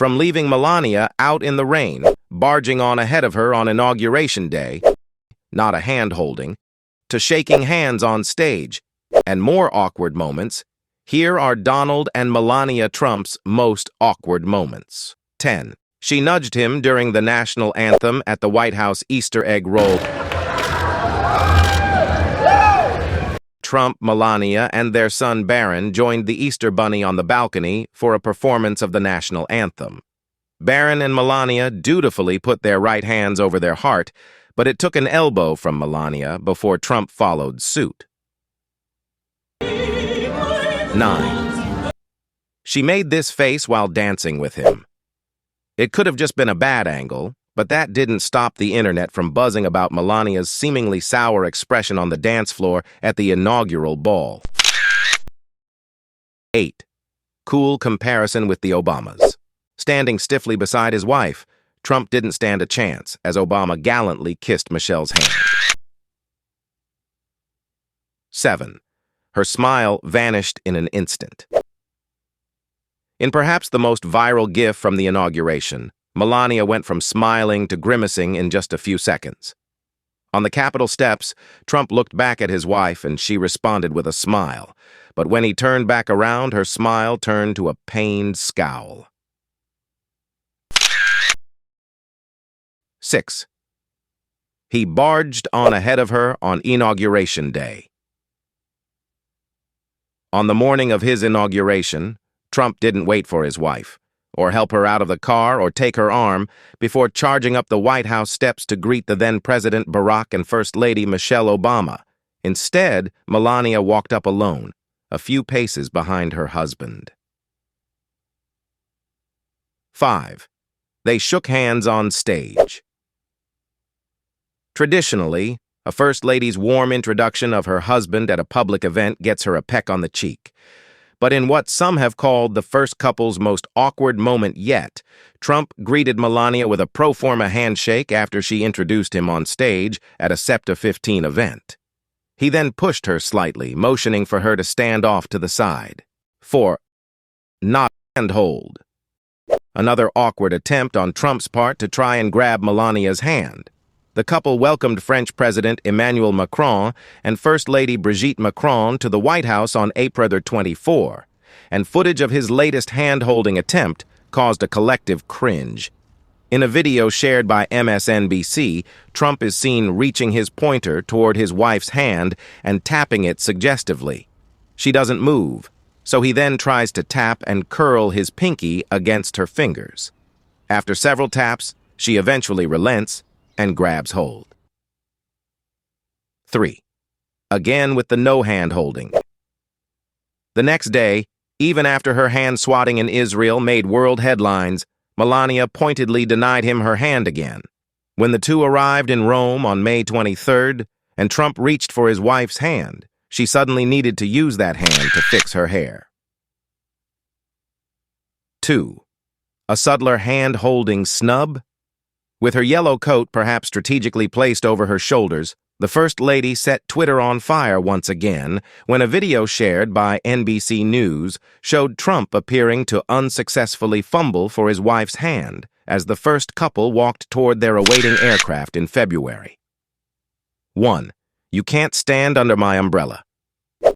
From leaving Melania out in the rain, barging on ahead of her on Inauguration Day, not a hand-holding, to shaking hands on stage, and more awkward moments, here are Donald and Melania Trump's most awkward moments. 10. She nudged him during the national anthem at the White House Easter egg roll. Trump, Melania, and their son Barron joined the Easter Bunny on the balcony for a performance of the national anthem. Barron and Melania dutifully put their right hands over their heart, but it took an elbow from Melania before Trump followed suit. 9. She made this face while dancing with him. It could have just been a bad angle, but that didn't stop the internet from buzzing about Melania's seemingly sour expression on the dance floor at the inaugural ball. 8. Cool comparison with the Obamas. Standing stiffly beside his wife, Trump didn't stand a chance as Obama gallantly kissed Michelle's hand. 7. Her smile vanished in an instant. In perhaps the most viral gif from the inauguration, Melania went from smiling to grimacing in just a few seconds. On the Capitol steps, Trump looked back at his wife and she responded with a smile. But when he turned back around, her smile turned to a pained scowl. 6. He barged on ahead of her on Inauguration Day. On the morning of his inauguration, Trump didn't wait for his wife, or help her out of the car or take her arm before charging up the White House steps to greet the then-President Barack and First Lady Michelle Obama. Instead, Melania walked up alone, a few paces behind her husband. 5. They shook hands on stage. Traditionally, a First Lady's warm introduction of her husband at a public event gets her a peck on the cheek. But in what some have called the first couple's most awkward moment yet, Trump greeted Melania with a pro forma handshake after she introduced him on stage at a SEPTA 15 event. He then pushed her slightly, motioning for her to stand off to the side. 4. Not handhold. Another awkward attempt on Trump's part to try and grab Melania's hand. The couple welcomed French President Emmanuel Macron and First Lady Brigitte Macron to the White House on April 24, and footage of his latest hand-holding attempt caused a collective cringe. In a video shared by MSNBC, Trump is seen reaching his pointer toward his wife's hand and tapping it suggestively. She doesn't move, so he then tries to tap and curl his pinky against her fingers. After several taps, she eventually relents and grabs hold. 3. Again with the no hand-holding. The next day, even after her hand-swatting in Israel made world headlines, Melania pointedly denied him her hand again. When the two arrived in Rome on May 23rd, and Trump reached for his wife's hand, she suddenly needed to use that hand to fix her hair. 2. A subtler hand-holding snub. With her yellow coat perhaps strategically placed over her shoulders, the First Lady set Twitter on fire once again when a video shared by NBC News showed Trump appearing to unsuccessfully fumble for his wife's hand as the first couple walked toward their awaiting aircraft in February. 1. You can't stand under my umbrella.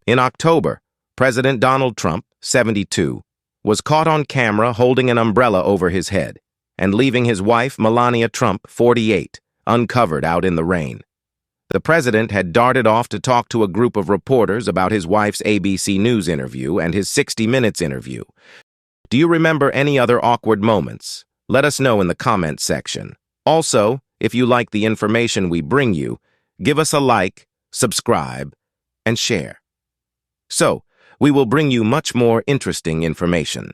In October, President Donald Trump, 72, was caught on camera holding an umbrella over his head and leaving his wife, Melania Trump, 48, uncovered out in the rain. The president had darted off to talk to a group of reporters about his wife's ABC News interview and his 60 Minutes interview. Do you remember any other awkward moments? Let us know in the comments section. Also, if you like the information we bring you, give us a like, subscribe, and share. So, we will bring you much more interesting information.